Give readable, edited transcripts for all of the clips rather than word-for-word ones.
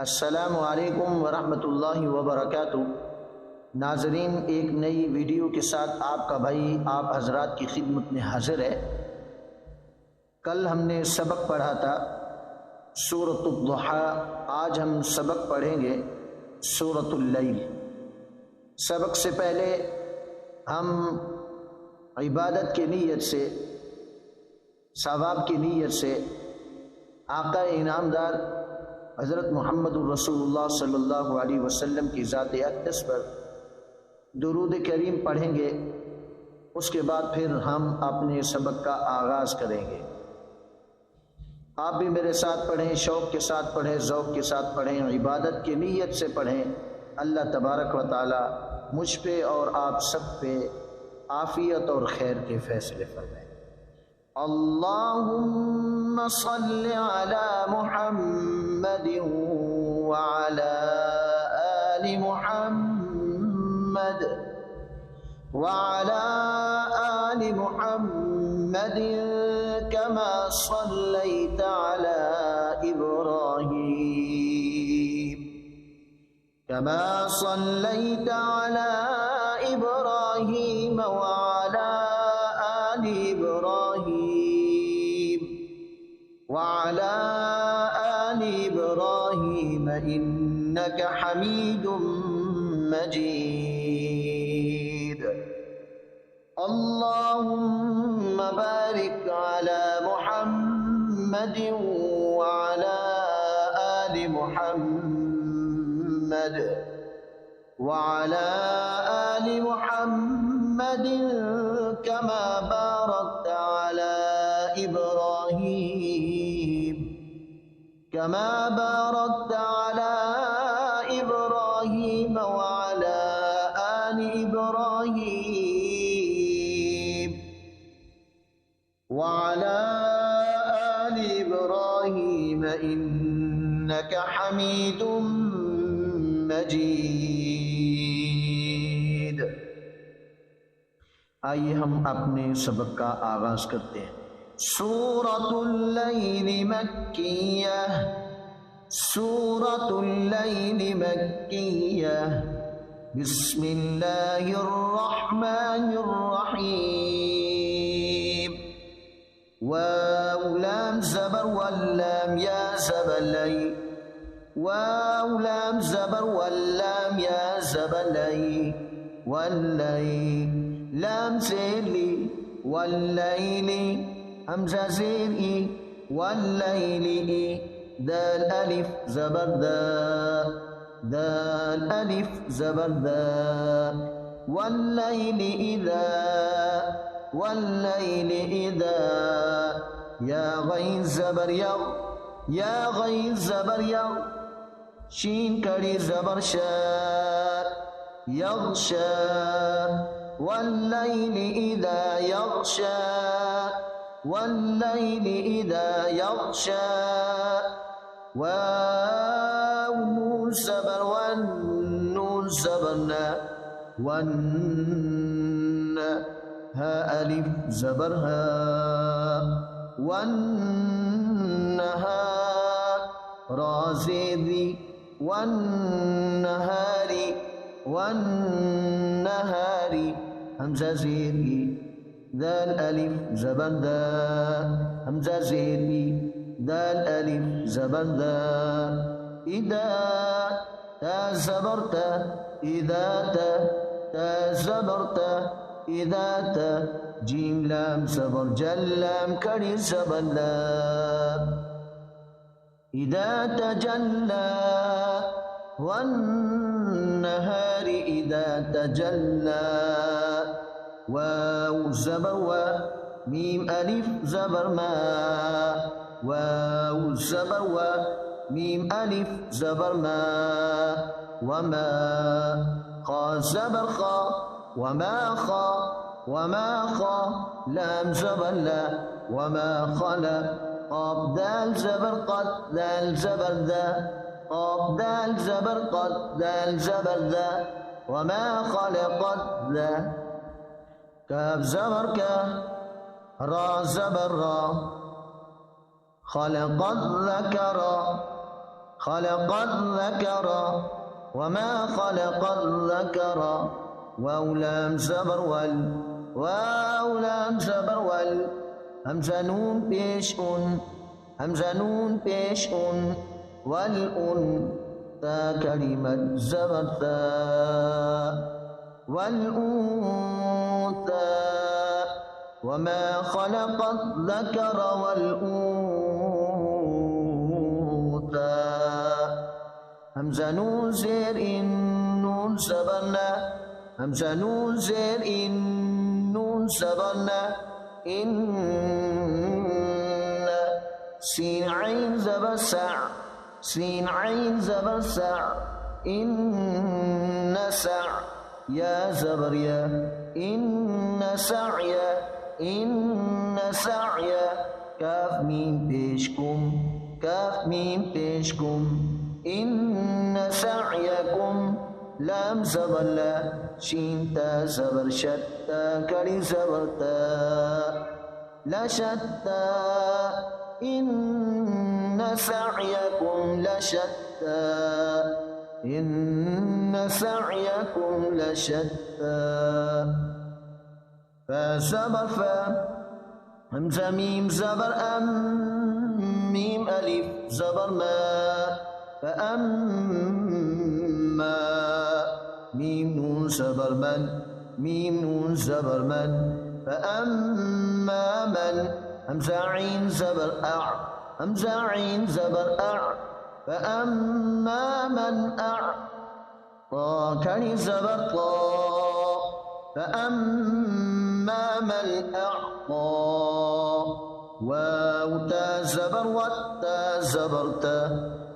अस्सलामु अलैकुम वरहमतुल्लाहि वबरकातुहू। नाजरीन, एक नई वीडियो के साथ आपका भाई आप हजरात की खिदमत में हाजिर है। कल हमने सबक पढ़ा था सूरतुल दुहा, आज हम सबक पढ़ेंगे सूरतुल लैल। सबक से पहले हम इबादत की नीयत से, सवाब की नीयत से आका इनामदार हज़रत मुहम्मदुर रसूलुल्लाह सल्लल्लाहु अलैहि वसल्लम की ज़ात अक़दस पर दुरूद करीम पढ़ेंगे। उसके बाद फिर हम अपने सबक का आगाज़ करेंगे। आप भी मेरे साथ पढ़ें, शौक़ के साथ पढ़ें, ज़ौक़ के साथ पढ़ें, इबादत की नीयत से पढ़ें। अल्लाह तबारक व तआला मुझ पे और आप सब पे आफ़ियत और खैर के फ़ैसले फरमाए। अल्लाहुम्मा सल्लि अला मुहम्मद व अला आलि मुहम्मद व अला आलि मुहम्मद कमा सल्लैता अला इब्राहीम कमा सल्लैता अला इब्राहीम व अला आलि इब्राहीम व अला आलि इब्राहीम इन्नका हमीदुम मजीद। अल्लाहुम्मा बारिक अला मुहम्मद व अला आलि मुहम्मद व अला आलि मुहम्मद कमा बारकता अला इब्राहीम कमा बारकता अला इब्राहीम व अला आलि इब्राहीम व अला आलि इब्राहीम इन्नका हमीदुम मजीद। आइए हम अपने सबक का आगाज करते हैं। सूरतुल लैल मक्किय्यह, सूरतुल लैल मक्किय्यह, बिस्मिल्लाहिर रहमानिर रहीम। वाव लाम ज़बर वल्लाम या ज़बलई, वाव लाम ज़बर वल्लाम या ज़बलई, वल्लई लाम ज़ेली वल्लैली हमज़ा ज़ेरी वल्लैली, दाल अलिफ ज़बर दा, दाल अलिफ ज़बर दा, वल्लैली इज़ा, वल्लैली इज़ा, या गैन ज़बर यग, या गैन ज़बर यग, शीन कड़ी ज़बर शा, यग़शा, वल्लैली इज़ा यग़शा, वल्लैली इज़ा यग़शा, वाव नून ज़बर वन्नून ज़बर ना, वन्न हा अलिफ ज़बर हा, वन्नहार रा ज़ेरी वन्नहारी, वन्नहारी हमज़ा ज़ेरी, दाल अलिफ ज़बर दा, हमज़ा ज़ेरी, दाल अलिफ ज़बर दा, इदा ता ज़बर ता, इदा ता, ता ज़बर ता, इदा ता, जीम लाम ज़बर जल्लाम कड़ी ज़बर ला, इदा तजल्ला, वन्नहार इदा तजल्ला, वाव ज़बर वा, मीम अलिफ ज़बर मा, वाव ज़बर वा, मीम अलिफ ज़बर मा, वमा खा ज़बर खा, वमा खा, वमा खा, लाम ज़बर ला, वमा खला, क़ाफ दाल ज़बर क़द, दाल ज़बर दा, क़ाफ दाल ज़बर क़द, दाल ज़बर दा, वमा खलक़त दा, काफ ज़बर का, रा ज़बर रा, खलक़त ज़करा, خلق الذكر وما خلق الذكر واو لام زبر واو لام زبر همزة نون پیش همزة نون پیش تا كلمة زبر والأنثى وما خلق الذكر والأنثى همزة نون زير نون زبرنا همزة نون زير نون زبرنا إن سين عين زبر سع سين عين زبر سع إن سع يا زبر يا إن سعي إن سعي كاف ميم بيشكم كاف ميم بيشكم إن سعيكم لام زبر لا شين تا زبر شتا كري زبر تا لا شتا إن سعيكم لشتى إن سعيكم لشتى فزبر فا همزة ميم زبر ميم ألف زبر ما فأما ميم نون زبر من ميم نون زبر من فأما من همزة عين زبر همزة عين زبر فأما من طا كري زبر طا فأما من أعطى واو تا زبر والتا زبرتا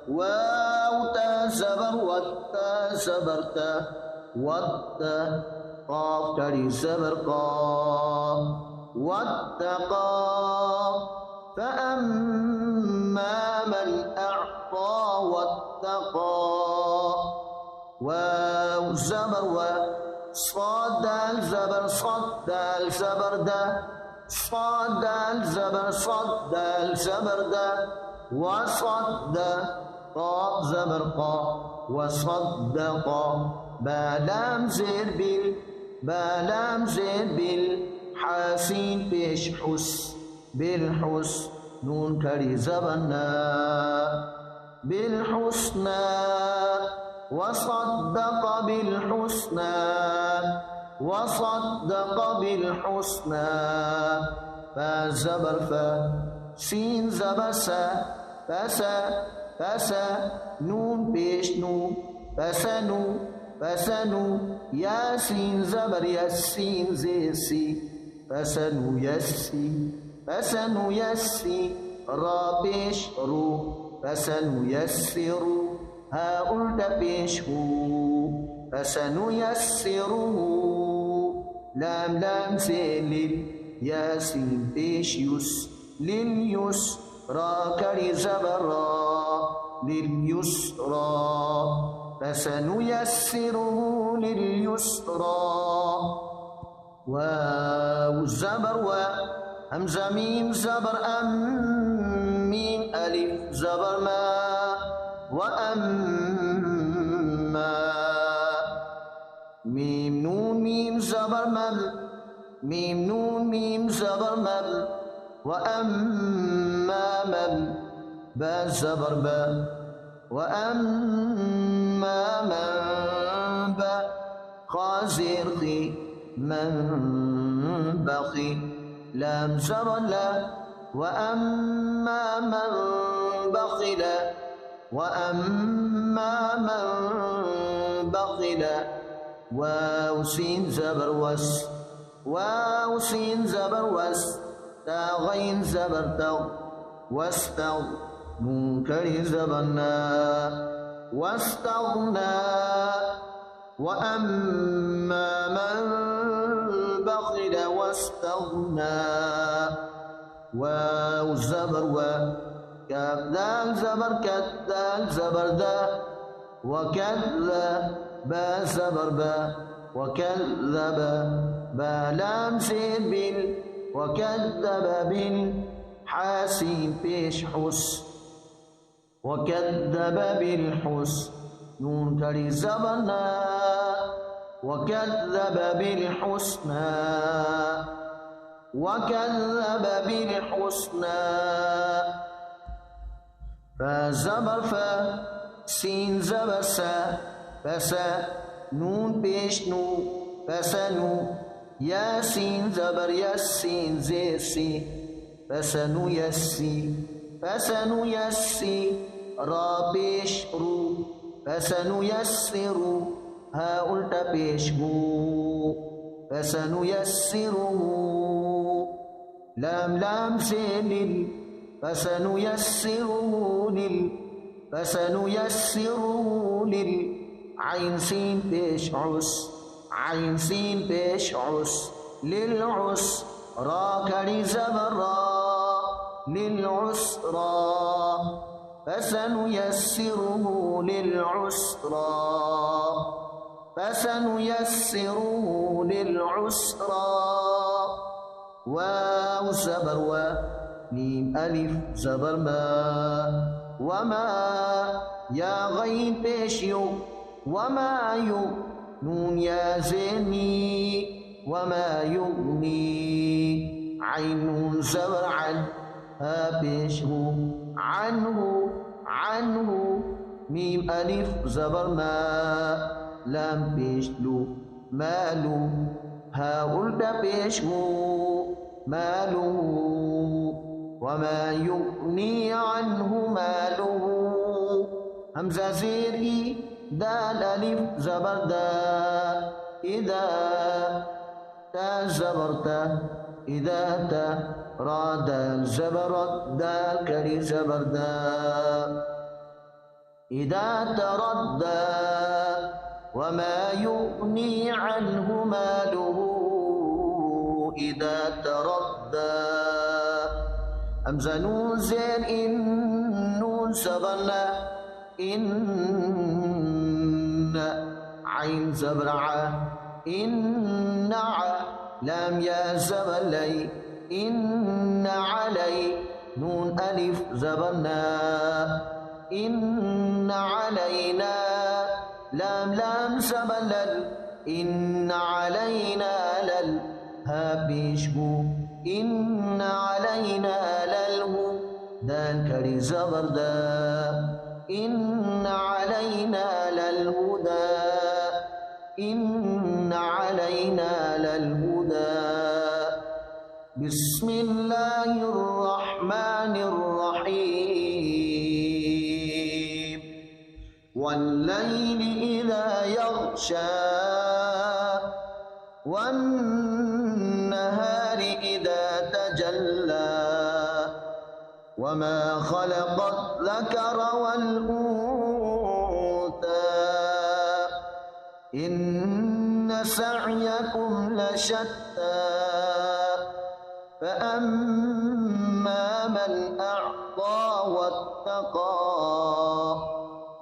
واو تا زبر والتا زبرتا والتا قاف كري زبر قاف واتقى فأما من أعطى واتقى واو زبر وصاد دال زبر صاد دال زبر دا صاد دال زبر صاد دال زبر دا وصد قاف زبر قا وصدق بلام زير بلام زير حاسين بيش حس بالحس نون كري زبنا بالحسنى وصدق بالحسنى وصدق بالحسنى فزبر فا سين زبر سا فسا نون بيش نون فسنو ياسين زبر ياسين زيسي فسنو يسي را بيش رو فسنو يسر هاؤل تبيش هو فسنو يسره لام سيلل ياسين بيش يس لليس را كري زبر لليسرى فسنيسره لليسرى واو زبر و همزة ميم زبر ميم ألف زبر ما وأما ميم نون ميم زبر مل ميم نون ميم زبر مل وأما من با زبر با وأما من با خازر خي من بخي لام زبر لا وأما من بخل وأما من بخل واو سين زبر وس واو سين زبر وس تا غين زبر تو واستغ منكر زبرنا واستغنى وأما من بخل واستغنى واو زبر و كاف دال زبر كدال زبر دا وكذا با زبر با وكذب با لام سين بال وكذب بالحاسين بيش حس وكذب بالحسن نون کڑی زبرنا وكذب بالحسنى وكذب بالحسنى فزبر فا سين زبر سا فسا نون پیش نو فسنو یا سين زبر يسين زير سي فسنو يسي فسنو يسي را پیش رو فسنو يسرو ها الٹا پیش گو فسنيسره لام لام سے لل فسنيسره لل عين سين پیش عس عين سين پیش عس للعس را کڑی زبر را للعسرى فسنيسره للعسرى فسنيسره للعسرى واو زبر و ميم ألف زبر ما وما يا غين پیش یو وما یو نون یا زینی وما یغنی عین نون زبر عن ها پیش هو عنه عنه ميم ألف زبر ما لام پیش لو مالو ها الٹا پیش مو ماله وما يغني عنه ماله همزة زير دال ألف زبر دا إذا تا زبر تا إذا تا را دال زبرت دال كري زبر دا إذا تردى وما يغني عنه ماله إذا تردى همزة نون زين إن نون زبرنا إن عين زبرعة إن لام يا زبلي إن علي نون ألف زبرنا إن علينا لام لام زبلل إن علينا لل ها بيشبو إن علينا للهو دال كري زبر دا إن علينا للهدى إن علينا للهدى بسم الله الرحمن الرحيم والليل إذا يغشى والنهار إذا تجلى وما خلق الذكر والأنثى إن سعيكم لشتى فأما من أعطى واتقى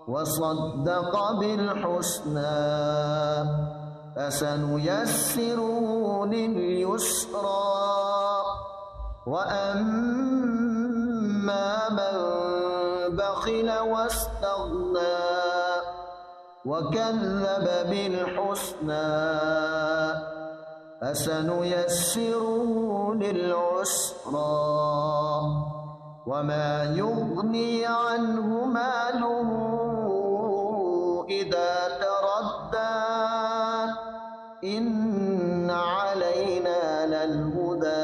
وصدق بالحسنى فسنيسره لليسرى وأما من بخل واستغنى وكذب بالحسنى فسنيسره للعسرى وما يغني عنه ماله إذا تردى إن علينا للهدى